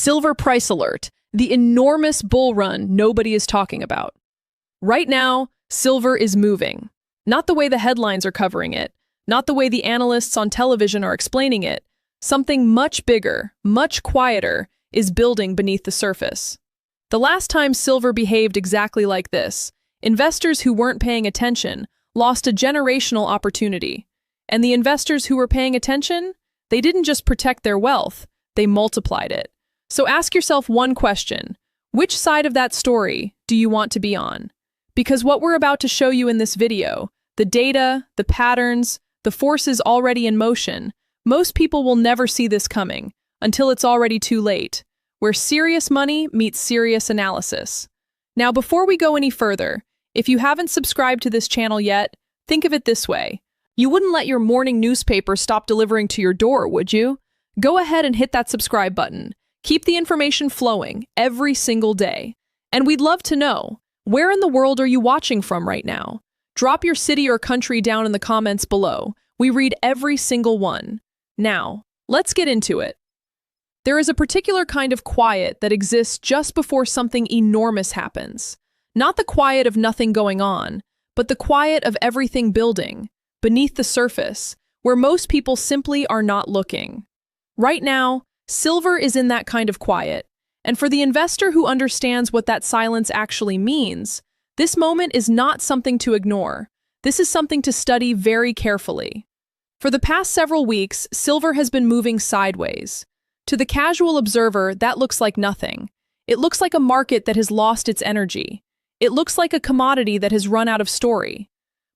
Silver price alert, the enormous bull run nobody is talking about. Right now, silver is moving. Not the way the headlines are covering it, not the way the analysts on television are explaining it. Something much bigger, much quieter, is building beneath the surface. The last time silver behaved exactly like this, investors who weren't paying attention lost a generational opportunity. And the investors who were paying attention, they didn't just protect their wealth, they multiplied it. So ask yourself one question: which side of that story do you want to be on? Because what we're about to show you in this video, the data, the patterns, the forces already in motion, most people will never see this coming until it's already too late, where serious money meets serious analysis. Now, before we go any further, if you haven't subscribed to this channel yet, think of it this way. You wouldn't let your morning newspaper stop delivering to your door, would you? Go ahead and hit that subscribe button. Keep the information flowing every single day. And we'd love to know, where in the world are you watching from right now? Drop your city or country down in the comments below. We read every single one. Now, let's get into it. There is a particular kind of quiet that exists just before something enormous happens. Not the quiet of nothing going on, but the quiet of everything building, beneath the surface, where most people simply are not looking. Right now, silver is in that kind of quiet, and for the investor who understands what that silence actually means, this moment is not something to ignore. This is something to study very carefully. For the past several weeks, silver has been moving sideways. To the casual observer, that looks like nothing. It looks like a market that has lost its energy. It looks like a commodity that has run out of story.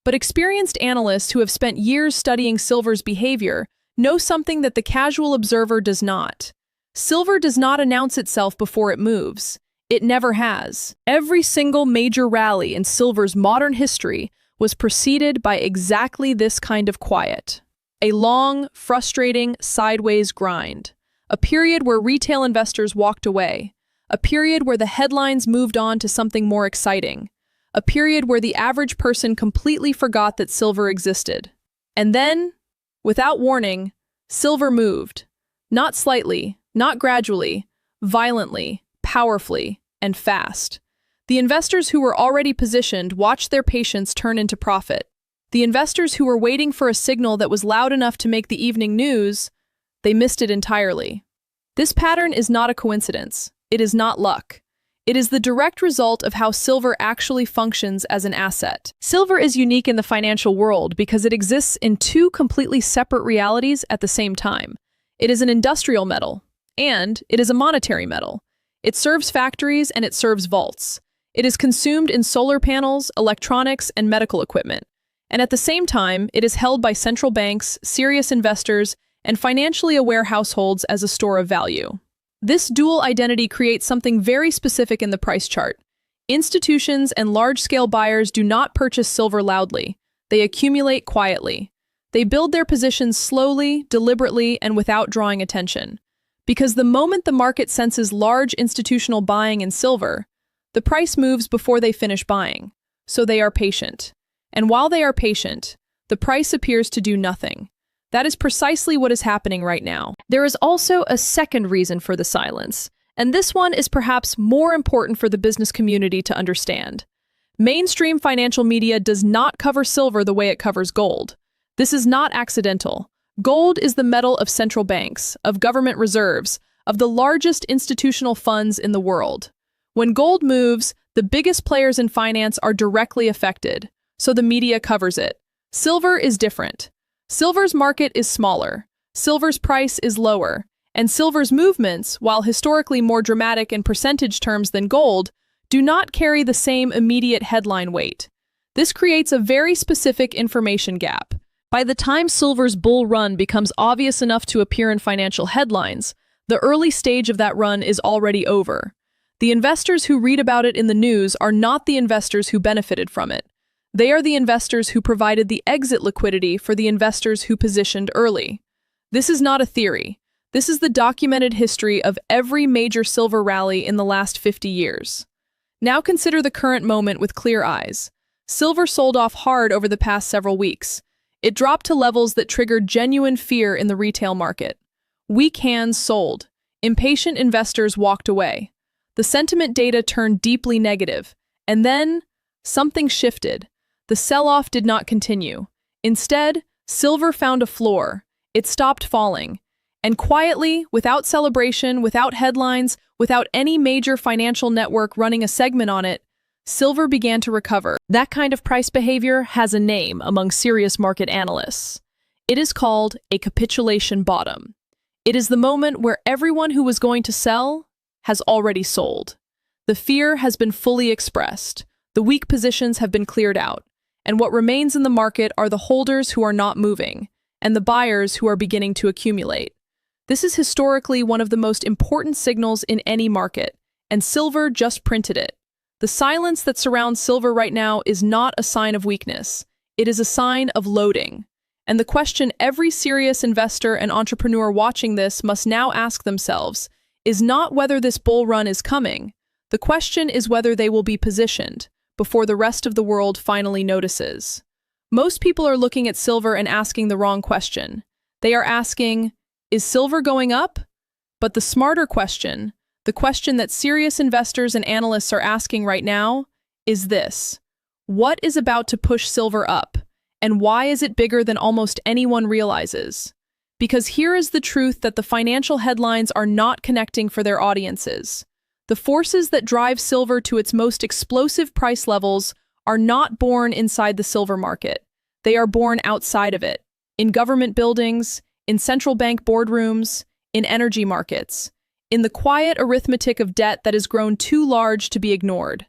But experienced analysts who have spent years studying silver's behavior know something that the casual observer does not. Silver does not announce itself before it moves. It never has. Every single major rally in silver's modern history was preceded by exactly this kind of quiet. A long, frustrating, sideways grind. A period where retail investors walked away. A period where the headlines moved on to something more exciting. A period where the average person completely forgot that silver existed. And then, without warning, silver moved. Not slightly, not gradually, violently, powerfully, and fast. The investors who were already positioned watched their patience turn into profit. The investors who were waiting for a signal that was loud enough to make the evening news, they missed it entirely. This pattern is not a coincidence. It is not luck. It is the direct result of how silver actually functions as an asset. Silver is unique in the financial world because it exists in two completely separate realities at the same time. It is an industrial metal, and it is a monetary metal. It serves factories and it serves vaults. It is consumed in solar panels, electronics, and medical equipment. And at the same time, it is held by central banks, serious investors, and financially aware households as a store of value. This dual identity creates something very specific in the price chart. Institutions and large-scale buyers do not purchase silver loudly. They accumulate quietly. They build their positions slowly, deliberately, and without drawing attention. Because the moment the market senses large institutional buying in silver, the price moves before they finish buying. So they are patient. And while they are patient, the price appears to do nothing. That is precisely what is happening right now. There is also a second reason for the silence, and this one is perhaps more important for the business community to understand. Mainstream financial media does not cover silver the way it covers gold. This is not accidental. Gold is the metal of central banks, of government reserves, of the largest institutional funds in the world. When gold moves, the biggest players in finance are directly affected, so the media covers it. Silver is different. Silver's market is smaller, silver's price is lower, and silver's movements, while historically more dramatic in percentage terms than gold, do not carry the same immediate headline weight. This creates a very specific information gap. By the time silver's bull run becomes obvious enough to appear in financial headlines, the early stage of that run is already over. The investors who read about it in the news are not the investors who benefited from it. They are the investors who provided the exit liquidity for the investors who positioned early. This is not a theory. This is the documented history of every major silver rally in the last 50 years. Now consider the current moment with clear eyes. Silver sold off hard over the past several weeks. It dropped to levels that triggered genuine fear in the retail market. Weak hands sold. Impatient investors walked away. The sentiment data turned deeply negative. And then, something shifted. The sell-off did not continue. Instead, silver found a floor. It stopped falling. And quietly, without celebration, without headlines, without any major financial network running a segment on it, silver began to recover. That kind of price behavior has a name among serious market analysts. It is called a capitulation bottom. It is the moment where everyone who was going to sell has already sold. The fear has been fully expressed. The weak positions have been cleared out. And what remains in the market are the holders who are not moving, and the buyers who are beginning to accumulate. This is historically one of the most important signals in any market, and silver just printed it. The silence that surrounds silver right now is not a sign of weakness. It is a sign of loading. And the question every serious investor and entrepreneur watching this must now ask themselves is not whether this bull run is coming. The question is whether they will be positioned before the rest of the world finally notices. Most people are looking at silver and asking the wrong question. They are asking, is silver going up? But the smarter question, the question that serious investors and analysts are asking right now, is this: what is about to push silver up? And why is it bigger than almost anyone realizes? Because here is the truth that the financial headlines are not connecting for their audiences. The forces that drive silver to its most explosive price levels are not born inside the silver market. They are born outside of it, in government buildings, in central bank boardrooms, in energy markets, in the quiet arithmetic of debt that has grown too large to be ignored.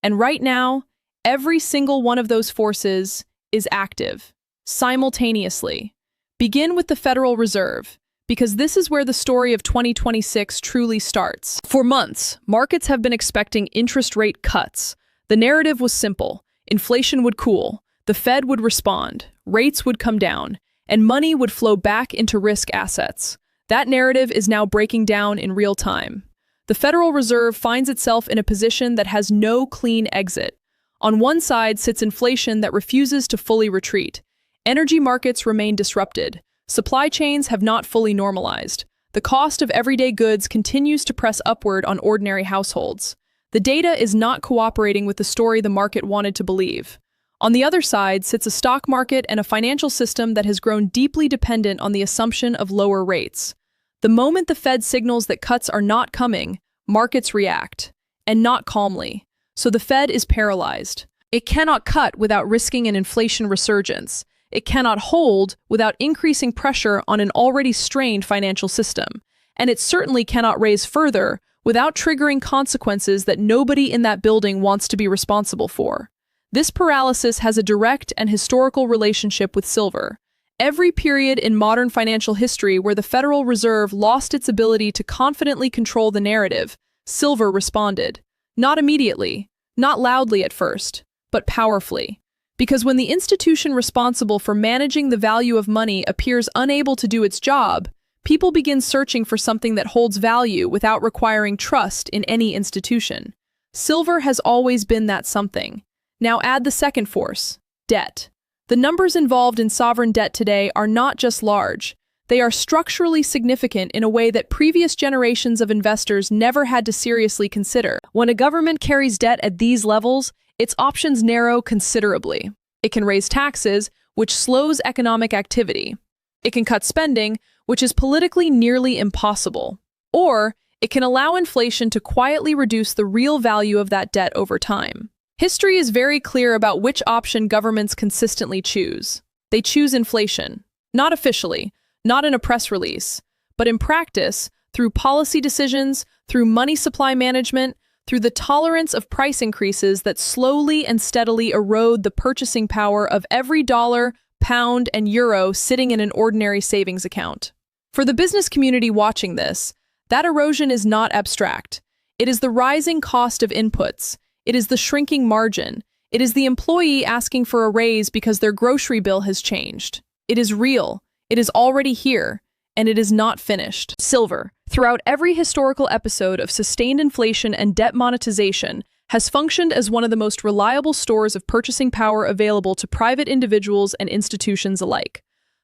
And right now, every single one of those forces is active, simultaneously. Begin with the Federal Reserve, because this is where the story of 2026 truly starts. For months, markets have been expecting interest rate cuts. The narrative was simple: inflation would cool, the Fed would respond, rates would come down, and money would flow back into risk assets. That narrative is now breaking down in real time. The Federal Reserve finds itself in a position that has no clean exit. On one side sits inflation that refuses to fully retreat. Energy markets remain disrupted. Supply chains have not fully normalized. The cost of everyday goods continues to press upward on ordinary households. The data is not cooperating with the story the market wanted to believe. On the other side sits a stock market and a financial system that has grown deeply dependent on the assumption of lower rates. The moment the Fed signals that cuts are not coming, markets react, and not calmly. So the Fed is paralyzed. It cannot cut without risking an inflation resurgence. It cannot hold without increasing pressure on an already strained financial system. And it certainly cannot raise further without triggering consequences that nobody in that building wants to be responsible for. This paralysis has a direct and historical relationship with silver. Every period in modern financial history where the Federal Reserve lost its ability to confidently control the narrative, silver responded. Not immediately, not loudly at first, but powerfully. Because when the institution responsible for managing the value of money appears unable to do its job, people begin searching for something that holds value without requiring trust in any institution. Silver has always been that something. Now add the second force, debt. The numbers involved in sovereign debt today are not just large. They are structurally significant in a way that previous generations of investors never had to seriously consider. When a government carries debt at these levels, its options narrow considerably. It can raise taxes, which slows economic activity. It can cut spending, which is politically nearly impossible. Or it can allow inflation to quietly reduce the real value of that debt over time. History is very clear about which option governments consistently choose. They choose inflation, not officially, not in a press release, but in practice, through policy decisions, through money supply management, through the tolerance of price increases that slowly and steadily erode the purchasing power of every dollar, pound, and euro sitting in an ordinary savings account. For the business community watching this, that erosion is not abstract. It is the rising cost of inputs. It is the shrinking margin. It is the employee asking for a raise because their grocery bill has changed. It is real. It is already here, and it is not finished. Silver, throughout every historical episode of sustained inflation and debt monetization, has functioned as one of the most reliable stores of purchasing power available to private individuals and institutions alike.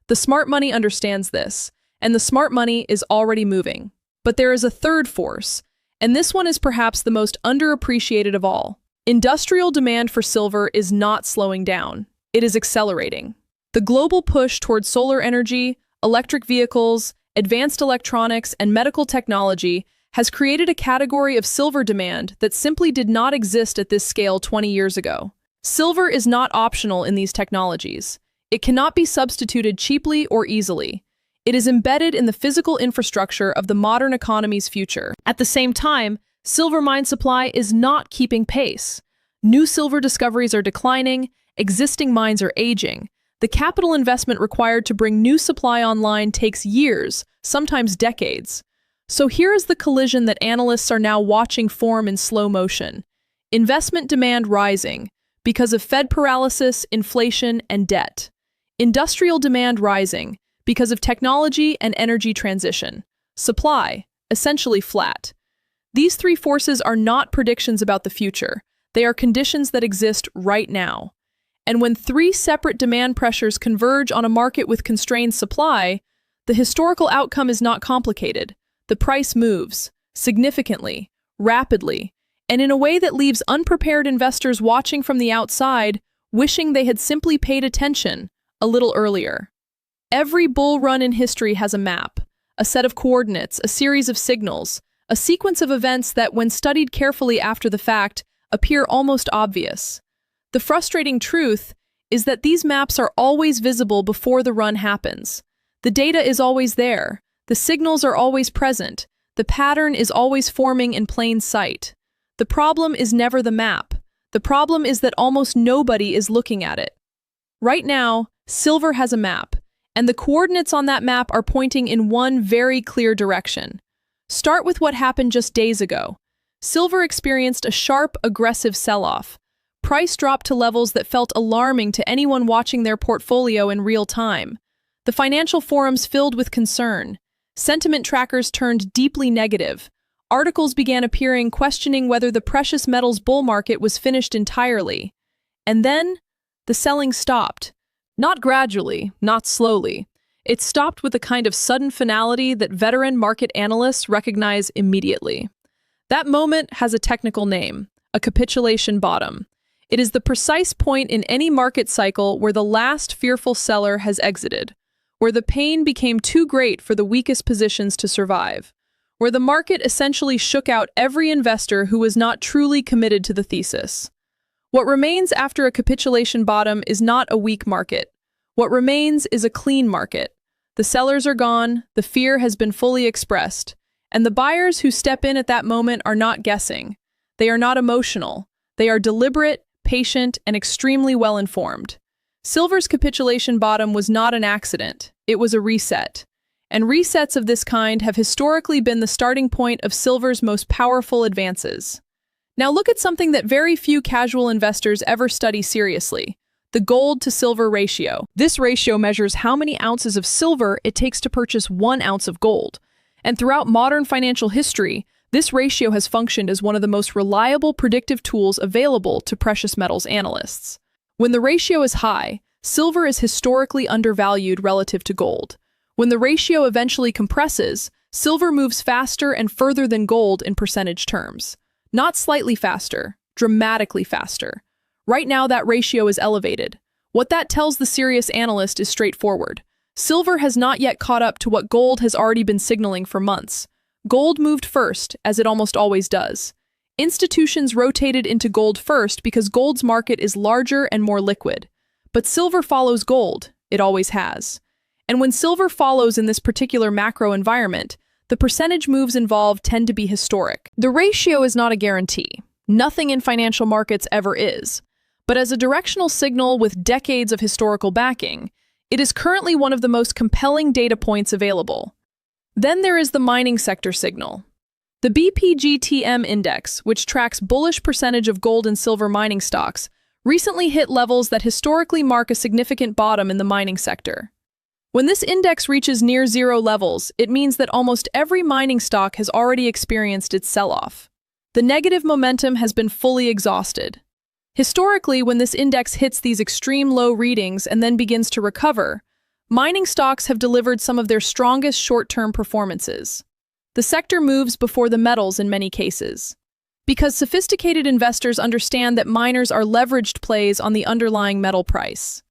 The smart money understands this, and the smart money is already moving. But there is a third force, and this one is perhaps the most underappreciated of all. Industrial demand for silver is not slowing down. It is accelerating. The global push towards solar energy, electric vehicles, advanced electronics, and medical technology has created a category of silver demand that simply did not exist at this scale 20 years ago. Silver is not optional in these technologies. It cannot be substituted cheaply or easily. It is embedded in the physical infrastructure of the modern economy's future. At the same time, silver mine supply is not keeping pace. New silver discoveries are declining, existing mines are aging. The capital investment required to bring new supply online takes years, sometimes decades. So here is the collision that analysts are now watching form in slow motion. Investment demand rising because of Fed paralysis, inflation, and debt. Industrial demand rising because of technology and energy transition. Supply, essentially flat. These three forces are not predictions about the future. They are conditions that exist right now. And when three separate demand pressures converge on a market with constrained supply, the historical outcome is not complicated. The price moves, significantly, rapidly, and in a way that leaves unprepared investors watching from the outside, wishing they had simply paid attention a little earlier. Every bull run in history has a map, a set of coordinates, a series of signals, a sequence of events that, when studied carefully after the fact, appear almost obvious. The frustrating truth is that these maps are always visible before the run happens. The data is always there. The signals are always present. The pattern is always forming in plain sight. The problem is never the map. The problem is that almost nobody is looking at it. Right now, silver has a map, and the coordinates on that map are pointing in one very clear direction. Start with what happened just days ago. Silver experienced a sharp, aggressive sell-off. Price dropped to levels that felt alarming to anyone watching their portfolio in real time. The financial forums filled with concern. Sentiment trackers turned deeply negative. Articles began appearing questioning whether the precious metals bull market was finished entirely. And then, the selling stopped. Not gradually, not slowly. It stopped with a kind of sudden finality that veteran market analysts recognize immediately. That moment has a technical name, a capitulation bottom. It is the precise point in any market cycle where the last fearful seller has exited, where the pain became too great for the weakest positions to survive, where the market essentially shook out every investor who was not truly committed to the thesis. What remains after a capitulation bottom is not a weak market. What remains is a clean market. The sellers are gone, the fear has been fully expressed, and the buyers who step in at that moment are not guessing. They are not emotional. They are deliberate, patient, and extremely well-informed. Silver's capitulation bottom was not an accident. It was a reset. And resets of this kind have historically been the starting point of silver's most powerful advances. Now look at something that very few casual investors ever study seriously: the gold-to-silver ratio. This ratio measures how many ounces of silver it takes to purchase 1 ounce of gold. And throughout modern financial history, this ratio has functioned as one of the most reliable predictive tools available to precious metals analysts. When the ratio is high, silver is historically undervalued relative to gold. When the ratio eventually compresses, silver moves faster and further than gold in percentage terms. Not slightly faster, dramatically faster. Right now, that ratio is elevated. What that tells the serious analyst is straightforward. Silver has not yet caught up to what gold has already been signaling for months. Gold moved first, as it almost always does. Institutions rotated into gold first because gold's market is larger and more liquid. But silver follows gold. It always has. And when silver follows in this particular macro environment, the percentage moves involved tend to be historic. The ratio is not a guarantee. Nothing in financial markets ever is. But as a directional signal with decades of historical backing, it is currently one of the most compelling data points available. Then there is the mining sector signal. The BPGTM index, which tracks bullish percentage of gold and silver mining stocks, recently hit levels that historically mark a significant bottom in the mining sector. When this index reaches near zero levels, it means that almost every mining stock has already experienced its sell-off. The negative momentum has been fully exhausted. Historically, when this index hits these extreme low readings and then begins to recover, mining stocks have delivered some of their strongest short-term performances. The sector moves before the metals in many cases, because sophisticated investors understand that miners are leveraged plays on the underlying metal price.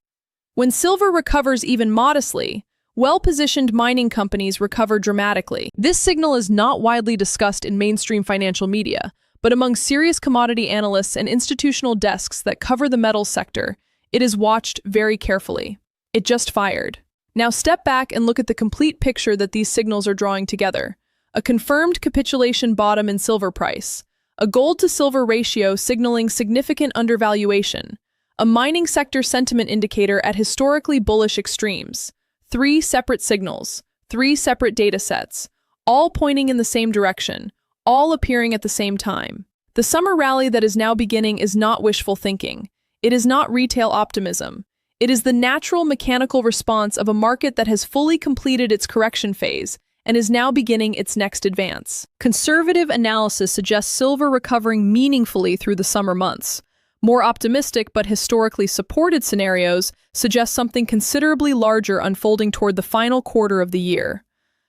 When silver recovers even modestly, well-positioned mining companies recover dramatically. This signal is not widely discussed in mainstream financial media, but among serious commodity analysts and institutional desks that cover the metals sector, it is watched very carefully. It just fired. Now step back and look at the complete picture that these signals are drawing together. A confirmed capitulation bottom in silver price, a gold-to-silver ratio signaling significant undervaluation, a mining sector sentiment indicator at historically bullish extremes, 3 separate signals, 3 separate data sets, all pointing in the same direction, all appearing at the same time. The summer rally that is now beginning is not wishful thinking. It is not retail optimism. It is the natural mechanical response of a market that has fully completed its correction phase and is now beginning its next advance. Conservative analysis suggests silver recovering meaningfully through the summer months. More optimistic but historically supported scenarios suggest something considerably larger unfolding toward the final quarter of the year.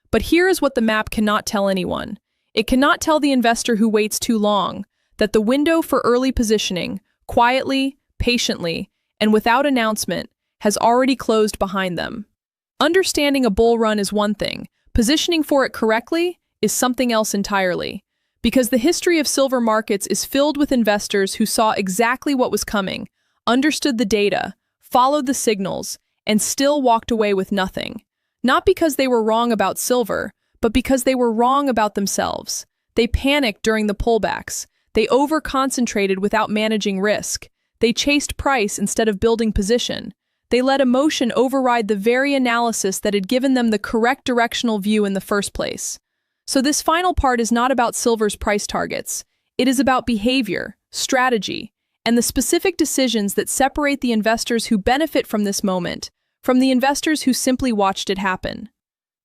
But here is what the map cannot tell anyone. It cannot tell the investor who waits too long that the window for early positioning, quietly, patiently, and without announcement, has already closed behind them. Understanding a bull run is one thing, positioning for it correctly is something else entirely. Because the history of silver markets is filled with investors who saw exactly what was coming, understood the data, followed the signals, and still walked away with nothing. Not because they were wrong about silver, but because they were wrong about themselves. They panicked during the pullbacks. They over-concentrated without managing risk. They chased price instead of building position. They let emotion override the very analysis that had given them the correct directional view in the first place. So this final part is not about silver's price targets. It is about behavior, strategy, and the specific decisions that separate the investors who benefit from this moment from the investors who simply watched it happen.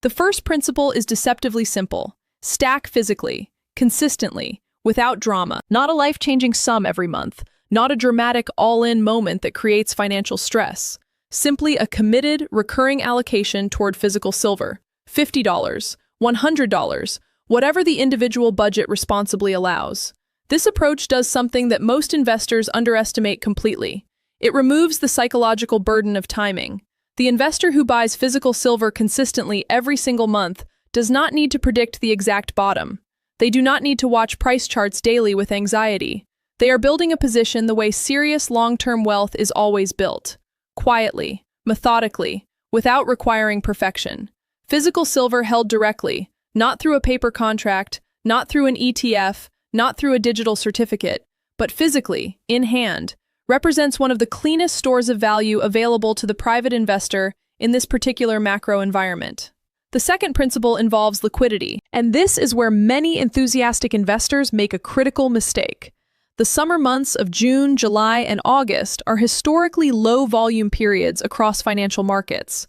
The first principle is deceptively simple. Stack physically, consistently, without drama. Not a life-changing sum every month. Not a dramatic all-in moment that creates financial stress. Simply a committed, recurring allocation toward physical silver. $50, $100, whatever the individual budget responsibly allows. This approach does something that most investors underestimate completely. It removes the psychological burden of timing. The investor who buys physical silver consistently every single month does not need to predict the exact bottom. They do not need to watch price charts daily with anxiety. They are building a position the way serious long-term wealth is always built. Quietly, methodically, without requiring perfection. Physical silver held directly, not through a paper contract, not through an ETF, not through a digital certificate, but physically, in hand, represents one of the cleanest stores of value available to the private investor in this particular macro environment. The second principle involves liquidity, and this is where many enthusiastic investors make a critical mistake. The summer months of June, July, and August are historically low-volume periods across financial markets.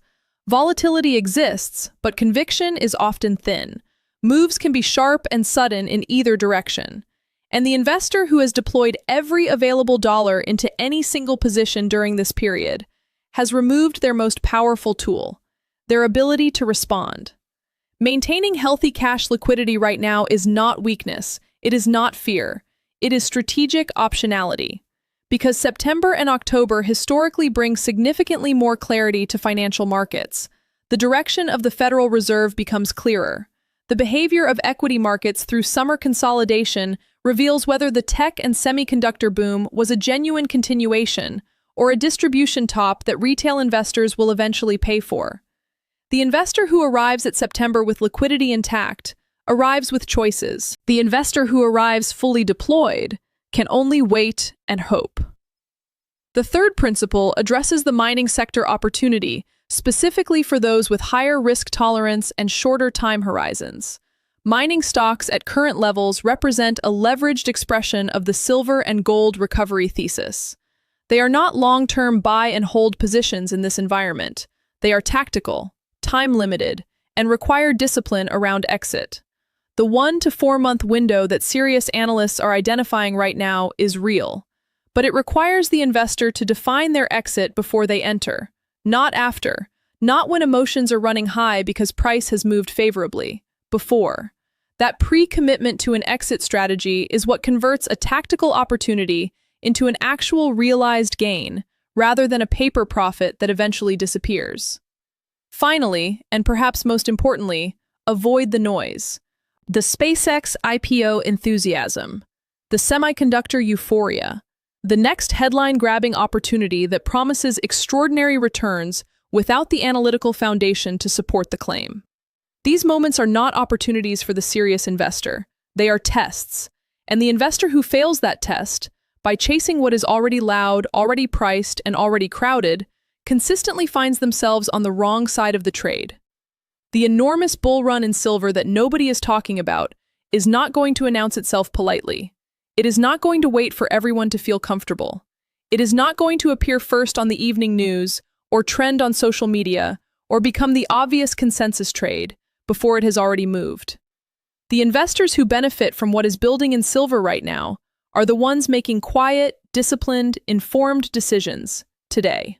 Volatility exists, but conviction is often thin. Moves can be sharp and sudden in either direction. And the investor who has deployed every available dollar into any single position during this period has removed their most powerful tool, their ability to respond. Maintaining healthy cash liquidity right now is not weakness, it is not fear, it is strategic optionality. Because September and October historically bring significantly more clarity to financial markets, the direction of the Federal Reserve becomes clearer. The behavior of equity markets through summer consolidation reveals whether the tech and semiconductor boom was a genuine continuation or a distribution top that retail investors will eventually pay for. The investor who arrives at September with liquidity intact arrives with choices. The investor who arrives fully deployed can only wait and hope. The third principle addresses the mining sector opportunity, specifically for those with higher risk tolerance and shorter time horizons. Mining stocks at current levels represent a leveraged expression of the silver and gold recovery thesis. They are not long-term buy and hold positions in this environment. They are tactical, time-limited, and require discipline around exit. The 1 to 4 month window that serious analysts are identifying right now is real, but it requires the investor to define their exit before they enter, not after, not when emotions are running high because price has moved favorably, before. That pre-commitment to an exit strategy is what converts a tactical opportunity into an actual realized gain, rather than a paper profit that eventually disappears. Finally, and perhaps most importantly, avoid the noise. The SpaceX IPO enthusiasm, the semiconductor euphoria, the next headline-grabbing opportunity that promises extraordinary returns without the analytical foundation to support the claim. These moments are not opportunities for the serious investor. They are tests. And the investor who fails that test, by chasing what is already loud, already priced, and already crowded, consistently finds themselves on the wrong side of the trade. The enormous bull run in silver that nobody is talking about is not going to announce itself politely. It is not going to wait for everyone to feel comfortable. It is not going to appear first on the evening news, or trend on social media, or become the obvious consensus trade before it has already moved. The investors who benefit from what is building in silver right now are the ones making quiet, disciplined, informed decisions today.